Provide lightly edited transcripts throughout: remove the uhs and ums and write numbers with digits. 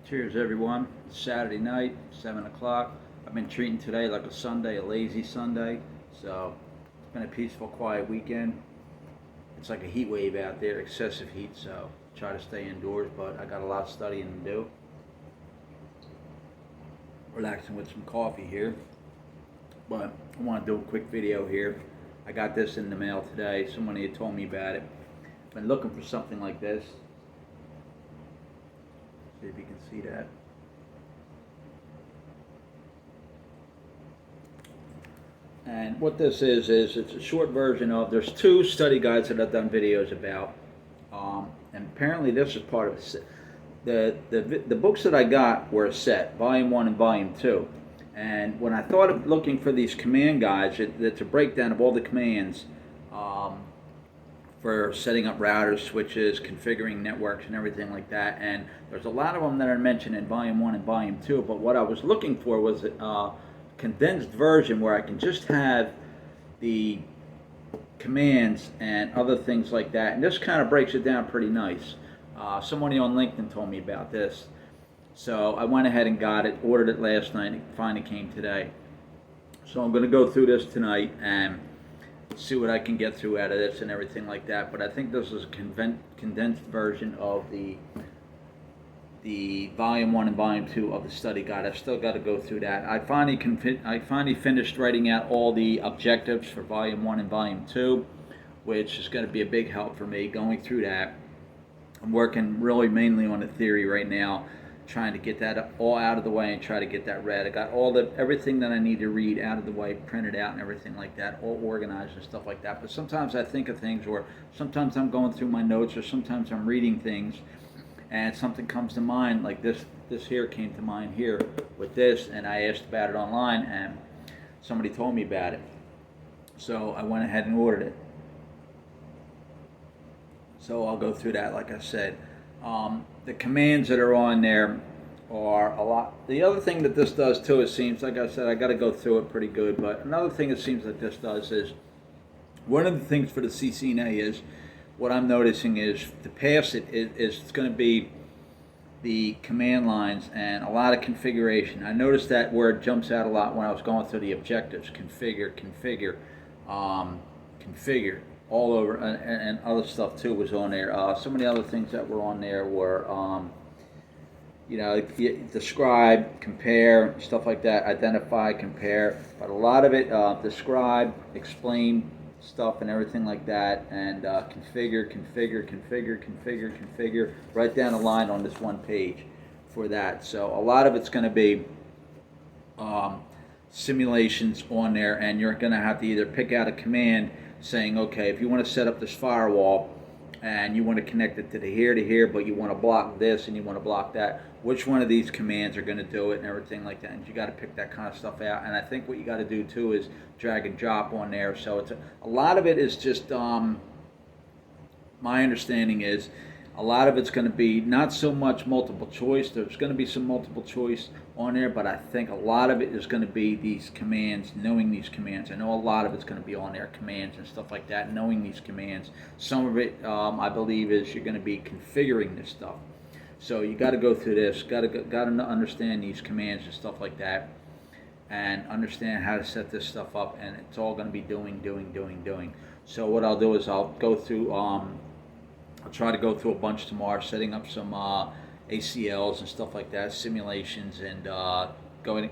Cheers, everyone. It's Saturday night, 7 o'clock. I've been treating today like a Sunday, a lazy Sunday. So it's been a peaceful, quiet weekend. It's like a heat wave out there, excessive heat. So try to stay indoors, but I got a lot of studying to do. Relaxing with some coffee here. But I want to do a quick video here. I got this in the mail today. Somebody had told me about it. Been looking for something like this. See if you can see that. And what this is it's a short version of, there's two study guides that I've done videos about. And apparently this is part of a set. The books that I got were a set, volume 1 and volume 2. And when I thought of looking for these command guides, it's a breakdown of all the commands for setting up routers, switches, configuring networks, and everything like that. And there's a lot of them that are mentioned in volume 1 and volume 2. But what I was looking for was a condensed version where I can just have the commands and other things like that. And this kind of breaks it down pretty nice. Somebody on LinkedIn told me about this. So I went ahead and got it, ordered it last night, and it finally came today. So I'm going to go through this tonight and see what I can get through out of this and everything like that. But I think this is a condensed version of the volume 1 and volume 2 of the study guide. I've still got to go through that. I finally finished writing out all the objectives for volume 1 and volume 2, which is going to be a big help for me going through that. I'm working really mainly on the theory right now, trying to get that all out of the way and try to get that read. I got everything that I need to read out of the way, printed out and everything like that, all organized and stuff like that. But sometimes I think of things, or sometimes I'm going through my notes, or sometimes I'm reading things and something comes to mind, like this here came to mind here with this, and I asked about it online and somebody told me about it. So I went ahead and ordered it. So I'll go through that, like I said. The commands that are on there are a lot. The other thing that this does too, it seems, like I said, I got to go through it pretty good, but another thing it seems like this does is, one of the things for the CCNA is, what I'm noticing is, to pass it is it's going to be the command lines and a lot of configuration. I noticed that word jumps out a lot when I was going through the objectives. Configure, configure, all over, and other stuff too was on there. Some of the other things that were on there were, describe, compare, stuff like that, identify, compare. But a lot of it, describe, explain stuff and everything like that, and configure, right down the line on this one page for that. So a lot of it's going to be simulations on there, and you're going to have to either pick out a command saying, okay, if you want to set up this firewall and you want to connect it to here, but you want to block this and you want to block that, which one of these commands are going to do it and everything like that. And you got to pick that kind of stuff out. And I think what you got to do too is drag and drop on there. So it's a lot of it is just, my understanding is, a lot of it's going to be not so much multiple choice. There's going to be some multiple choice on there, but I think a lot of it is going to be these commands, knowing these commands. I know a lot of it's going to be on there, commands and stuff like that, knowing these commands. Some of it, I believe, is you're going to be configuring this stuff. So you got to go through this, got to understand these commands and stuff like that, and understand how to set this stuff up. And it's all going to be doing. So what I'll do is I'll go through. I'll try to go through a bunch tomorrow, setting up some ACLs and stuff like that, simulations, and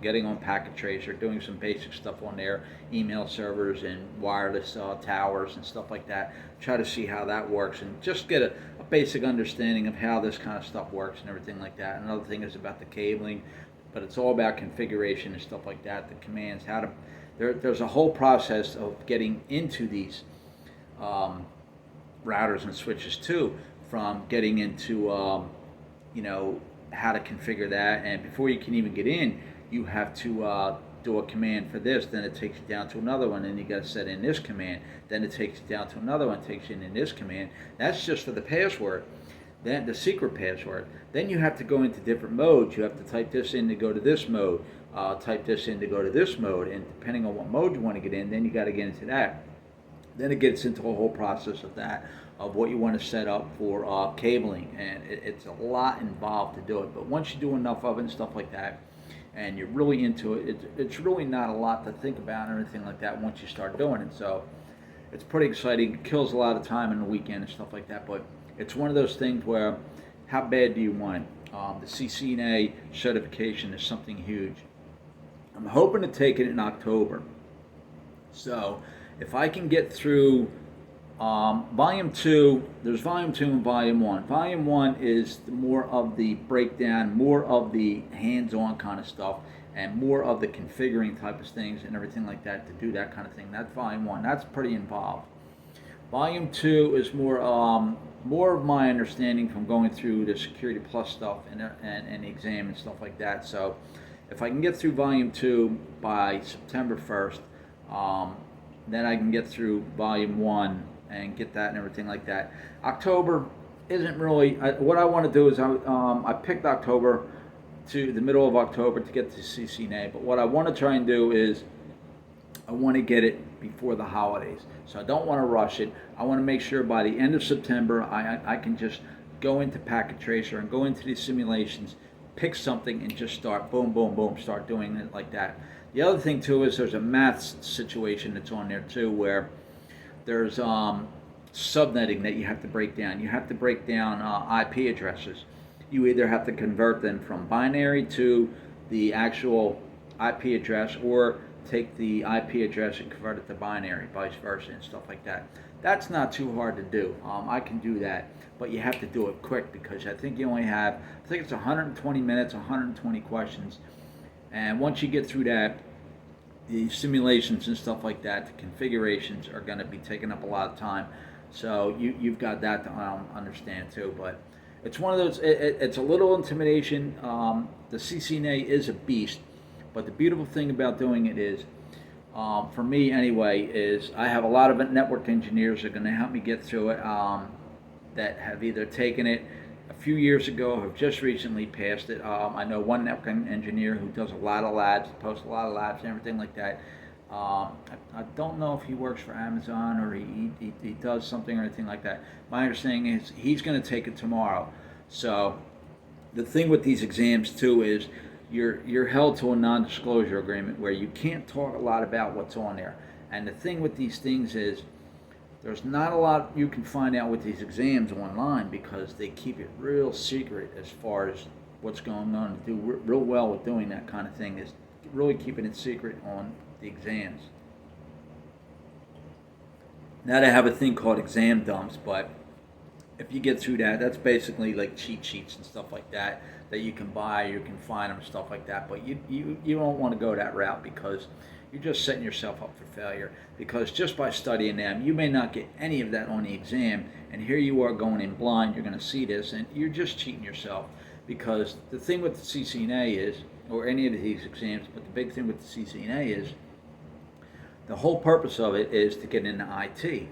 getting on packet tracer, doing some basic stuff on there, email servers and wireless towers and stuff like that. Try to see how that works and just get a basic understanding of how this kind of stuff works and everything like that. Another thing is about the cabling, but it's all about configuration and stuff like that, the commands, how to, there's a whole process of getting into these routers and switches too, from getting into how to configure that. And before you can even get in, you have to do a command for this, then it takes you down to another one, and you got to set in this command, then it takes you down to another one, takes you in this command. That's just for the password, then the secret password. Then you have to go into different modes. You have to type this in to go to this mode, type this in to go to this mode, and depending on what mode you want to get in, then you got to get into that. Then it gets into a whole process of that. of what you want to set up for cabling, and it's a lot involved to do it. But once you do enough of it and stuff like that, and you're really into it, it's really not a lot to think about or anything like that once you start doing it. So it's pretty exciting. It kills a lot of time on the weekend and stuff like that. But it's one of those things where, how bad do you want it? The CCNA certification is something huge. I'm hoping to take it in October. So if I can get through volume 2, there's volume 2 and volume 1. Volume 1 is more of the breakdown, more of the hands-on kind of stuff, and more of the configuring type of things and everything like that to do that kind of thing. That's volume 1. That's pretty involved. Volume 2 is more of my understanding from going through the Security Plus stuff and the exam and stuff like that. So if I can get through volume 2 by September 1st, then I can get through volume 1 and get that and everything like that. October isn't really, what I want to do is I picked October to the middle of October to get to CCNA, but what I want to try and do is I want to get it before the holidays. So I don't want to rush it. I want to make sure by the end of September I can just go into Packet Tracer and go into these simulations, pick something and just start boom, boom, boom, start doing it like that. The other thing too is there's a math situation that's on there too, where there's subnetting that you have to break down. You have to break down IP addresses. You either have to convert them from binary to the actual IP address, or take the IP address and convert it to binary, vice versa, and stuff like that. That's not too hard to do. I can do that, but you have to do it quick because I think you only have, I think it's 120 minutes, 120 questions. And once you get through that, the simulations and stuff like that, the configurations are going to be taking up a lot of time. So you've got that to understand too. But it's one of those, it's a little intimidation. The CCNA is a beast, but the beautiful thing about doing it is, for me anyway, is I have a lot of network engineers that are going to help me get through it, that have either taken it a few years ago, have just recently passed it. I know one network engineer who does a lot of labs, posts a lot of labs and everything like that. I don't know if he works for Amazon or he does something or anything like that. My understanding is he's going to take it tomorrow. So the thing with these exams too is you're held to a non-disclosure agreement where you can't talk a lot about what's on there. And the thing with these things is there's not a lot you can find out with these exams online because they keep it real secret as far as what's going on. To do real well with doing that kind of thing is really keeping it secret on the exams. Now they have a thing called exam dumps, but if you get through that, that's basically like cheat sheets and stuff like that that you can buy, you can find them, stuff like that. But you don't want to go that route because you're just setting yourself up for failure. Because just by studying them, you may not get any of that on the exam, and here you are going in blind. You're going to see this, and you're just cheating yourself. Because the thing with the CCNA is, or any of these exams, but the big thing with the CCNA is, the whole purpose of it is to get into IT.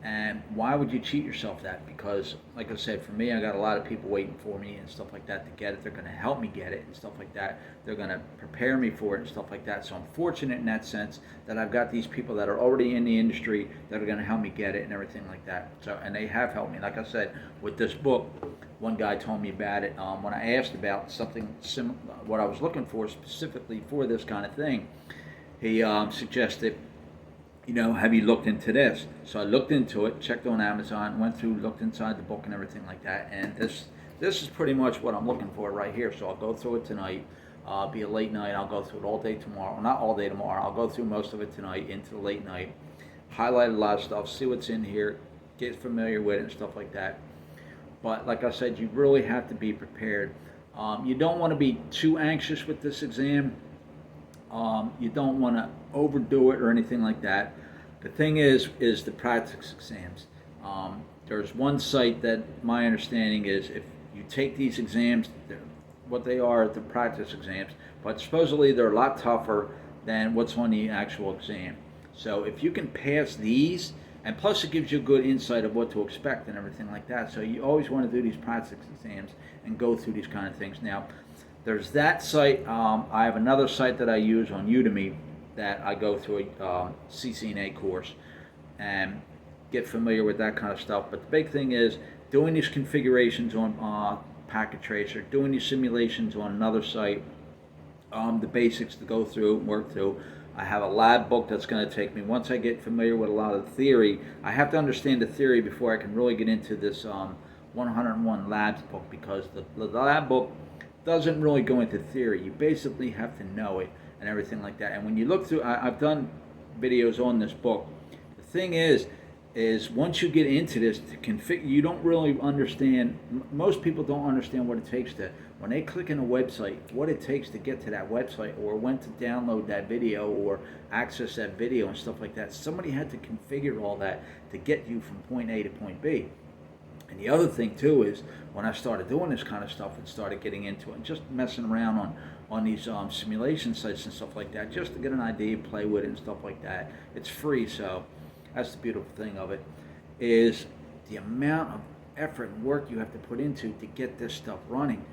And why would you cheat yourself that? Because, like I said, for me, I got a lot of people waiting for me and stuff like that to get it. They're going to help me get it and stuff like that. They're going to prepare me for it and stuff like that. So I'm fortunate in that sense that I've got these people that are already in the industry that are going to help me get it and everything like that. So, and they have helped me. Like I said, with this book, one guy told me about it. When I asked about something similar, what I was looking for specifically for this kind of thing, he suggested, have you looked into this? So I looked into it, checked on Amazon, went through, looked inside the book and everything like that. And this is pretty much what I'm looking for right here. So I'll go through it tonight. Be a late night. I'll go through it all day tomorrow. Well, not all day tomorrow. I'll go through most of it tonight into the late night. Highlight a lot of stuff, see what's in here, get familiar with it and stuff like that. But like I said, you really have to be prepared. You don't want to be too anxious with this exam. You don't want to overdo it or anything like that. The thing is the practice exams. There's one site that my understanding is if you take these exams, what they are, the practice exams, but supposedly they're a lot tougher than what's on the actual exam. So if you can pass these, and plus it gives you a good insight of what to expect and everything like that. So you always want to do these practice exams and go through these kind of things. Now, there's that site. I have another site that I use on Udemy that I go through a CCNA course, and get familiar with that kind of stuff. But the big thing is doing these configurations on Packet Tracer, doing these simulations on another site, the basics to go through and work through. I have a lab book that's going to take me, once I get familiar with a lot of the theory, I have to understand the theory before I can really get into this 101 labs book, because the lab book doesn't really go into theory. You basically have to know it and everything like that. And when you look through, I've done videos on this book. The thing is once you get into this to configure, you don't really understand, most people don't understand what it takes to, when they click on a website, what it takes to get to that website, or when to download that video or access that video and stuff like that. Somebody had to configure all that to get you from point A to point B. And the other thing too is, when I started doing this kind of stuff and started getting into it and just messing around on these simulation sites and stuff like that, just to get an idea, play with it and stuff like that. It's free, so that's the beautiful thing of it, is the amount of effort and work you have to put into to get this stuff running.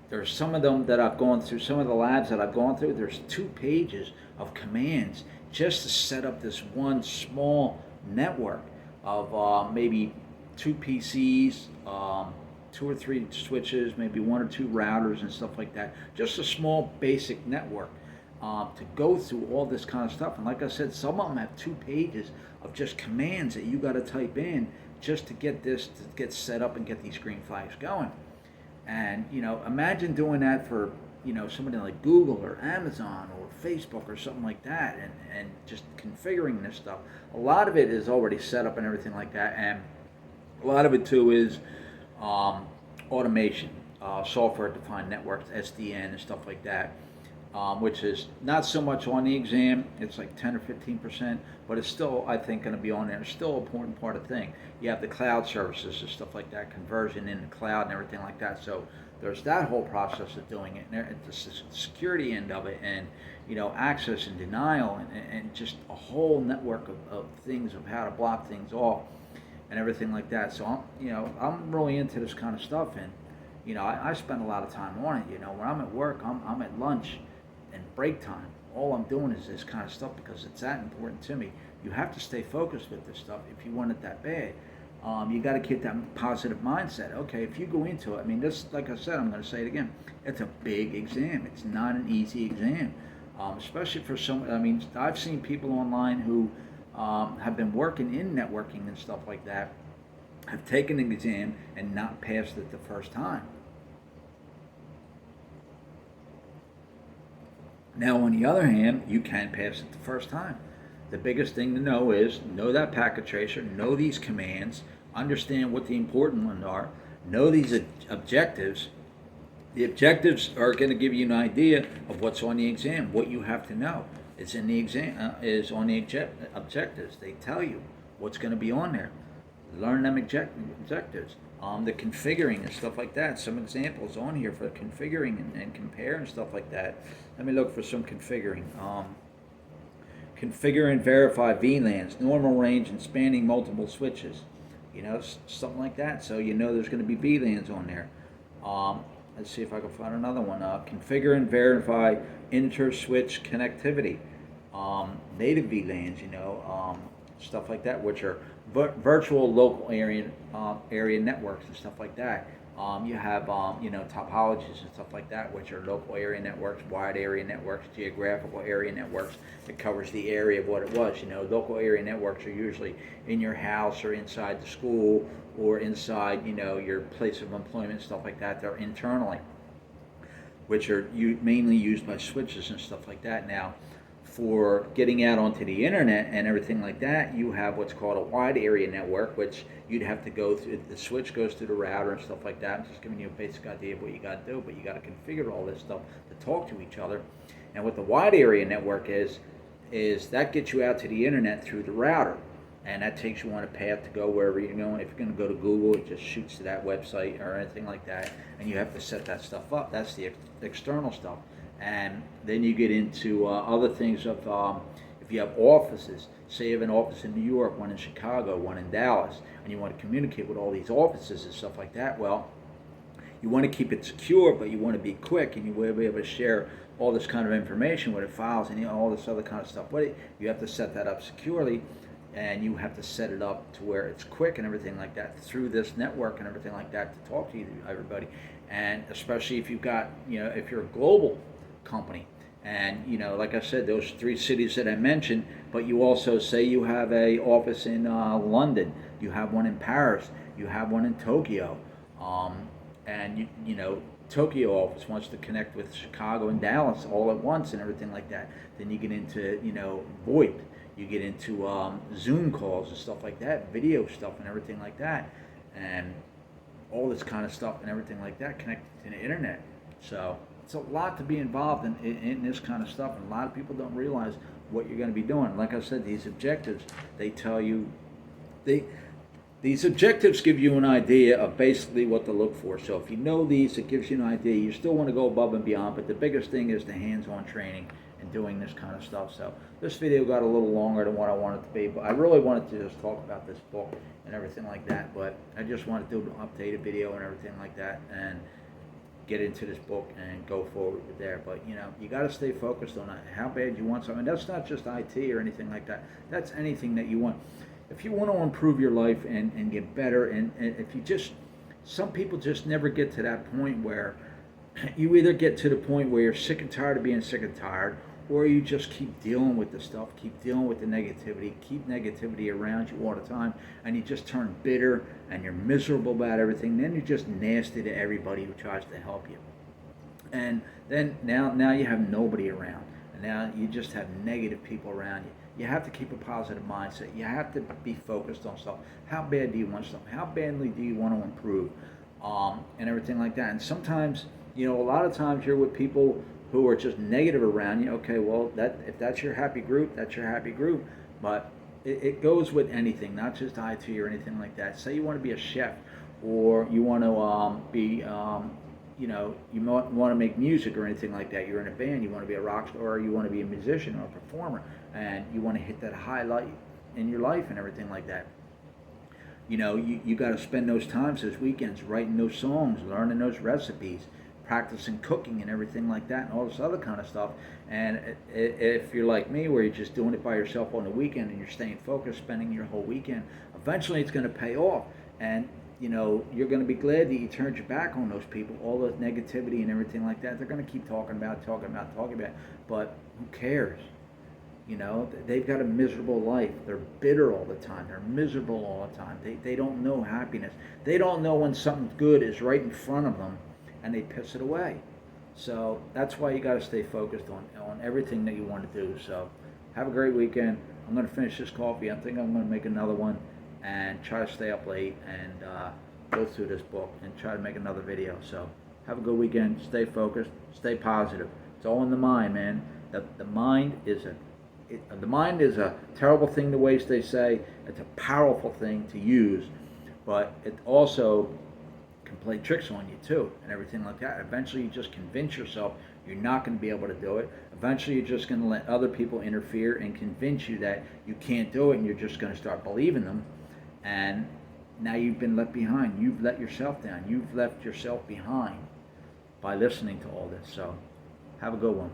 There's some of them that I've gone through, some of the labs that I've gone through, there's 2 pages of commands just to set up this one small network of maybe 2 PCs, 2 or 3 switches, maybe 1 or 2 routers and stuff like that. Just a small basic network to go through all this kind of stuff. And like I said, some of them have 2 pages of just commands that you got to type in just to get this to get set up and get these green flags going. And imagine doing that for somebody like Google or Amazon or Facebook or something like that, and just configuring this stuff. A lot of it is already set up and everything like that, and a lot of it too is automation, software-defined networks, SDN and stuff like that, which is not so much on the exam. It's like 10 or 15%, but it's still, I think, going to be on there. It's still an important part of the thing. You have the cloud services and stuff like that, conversion in the cloud and everything like that. So there's that whole process of doing it, and the security end of it, and access and denial, and just a whole network of things of how to block things off and everything like that. So I'm really into this kind of stuff, and I spend a lot of time on it. When I'm at work, I'm at lunch and break time. All I'm doing is this kind of stuff because it's that important to me. You have to stay focused with this stuff if you want it that bad. You got to keep that positive mindset. Okay, if you go into it, I mean, this, like I said, I'm going to say it again. It's a big exam. It's not an easy exam, especially for some. I mean, I've seen people online who have been working in networking and stuff like that, have taken an exam and not passed it the first time. Now, on the other hand, you can pass it the first time. The biggest thing to know is know that packet tracer, know these commands, understand what the important ones are, know these objectives. The objectives are going to give you an idea of what's on the exam, what you have to know. It's in the exam, is on the objectives. They tell you what's going to be on there. Learn them objectives. The configuring and stuff like that. Some examples on here for configuring and compare and stuff like that. Let me look for some configuring. Configure and verify VLANs, normal range and spanning multiple switches. Something like that. So there's going to be VLANs on there. Let's see if I can find another one. Configure and verify inter-switch connectivity. Native VLANs, stuff like that, which are virtual local area networks and stuff like that. You have topologies and stuff like that, which are local area networks, wide area networks, geographical area networks. It covers the area of what it was. Local area networks are usually in your house or inside the school or inside your place of employment, stuff like that. They're internally, which are mainly used by switches and stuff like that. Now, for getting out onto the internet and everything like that, you have what's called a wide area network, which you'd have to go through. The switch goes through the router and stuff like that. I'm just giving you a basic idea of what you got to do, but you got to configure all this stuff to talk to each other. And what the wide area network is that gets you out to the internet through the router, and that takes you on a path to go wherever you're going. If you're going to go to Google, it just shoots to that website or anything like that, and you have to set that stuff up. That's the external stuff. And then you get into other things of if you have offices, say you have an office in New York, one in Chicago, one in Dallas, and you want to communicate with all these offices and stuff like that. Well, you want to keep it secure, but you want to be quick, and you want to be able to share all this kind of information with it, files and all this other kind of stuff. But you have to set that up securely. and you have to set it up to where it's quick and everything like that through this network and everything like that to talk to you, everybody. And especially if you've got, if you're a global company, and like I said, those three cities that I mentioned, but you also say you have a office in London, you have one in Paris, you have one in Tokyo, and Tokyo office wants to connect with Chicago and Dallas all at once and everything like that. Then you get into VoIP, you get into Zoom calls and stuff like that, video stuff and everything like that, and all this kind of stuff and everything like that connected to the internet. So it's a lot to be involved in this kind of stuff, and a lot of people don't realize what you're going to be doing. Like I said, these objectives, they tell you, these objectives give you an idea of basically what to look for. So if you know these, it gives you an idea. You still want to go above and beyond, but the biggest thing is the hands-on training and doing this kind of stuff. So this video got a little longer than what I wanted to be, but I really wanted to just talk about this book and everything like that. But I just wanted to do an updated video and everything like that, and get into this book and go forward with there. But you got to stay focused on how bad you want something. That's not just IT or anything like that. That's anything that you want. If you want to improve your life and get better, and if you just, some people just never get to that point where you either get to the point where you're sick and tired of being sick and tired, or you just keep dealing with the stuff, keep dealing with the negativity, keep negativity around you all the time, and you just turn bitter and you're miserable about everything. Then you're just nasty to everybody who tries to help you. And then now you have nobody around, and now you just have negative people around you. You have to keep a positive mindset. You have to be focused on stuff. How bad do you want something? How badly do you want to improve? And everything like that. And sometimes, a lot of times you're with people who are just negative around you. Okay, well, if that's your happy group, that's your happy group. But it goes with anything, not just IT or anything like that. Say you want to be a chef, or you want to be you might want to make music or anything like that. You're in a band, you want to be a rock star, or you want to be a musician or a performer, and you want to hit that highlight in your life and everything like that. You got to spend those times, those weekends, writing those songs, learning those recipes, practicing cooking and everything like that, and all this other kind of stuff. And if you're like me, where you're just doing it by yourself on the weekend and you're staying focused, spending your whole weekend, eventually it's going to pay off. And you're going to be glad that you turned your back on those people, all the negativity and everything like that. They're going to keep talking about it, but who cares? They've got a miserable life. They're bitter all the time. They're miserable all the time. They don't know happiness. They don't know when something good is right in front of them, and they piss it away. So that's why you got to stay focused on everything that you want to do. So have a great weekend. I'm going to finish this coffee. I think I'm going to make another one, and try to stay up late and go through this book and try to make another video. So have a good weekend. Stay focused. Stay positive. It's all in the mind, man. The mind is a terrible thing to waste, they say. It's a powerful thing to use, but it also can play tricks on you too and everything like that. Eventually you just convince yourself you're not going to be able to do it. Eventually you're just going to let other people interfere and convince you that you can't do it, and you're just going to start believing them. And now you've been left behind. You've let yourself down. You've left yourself behind by listening to all this. So have a good one.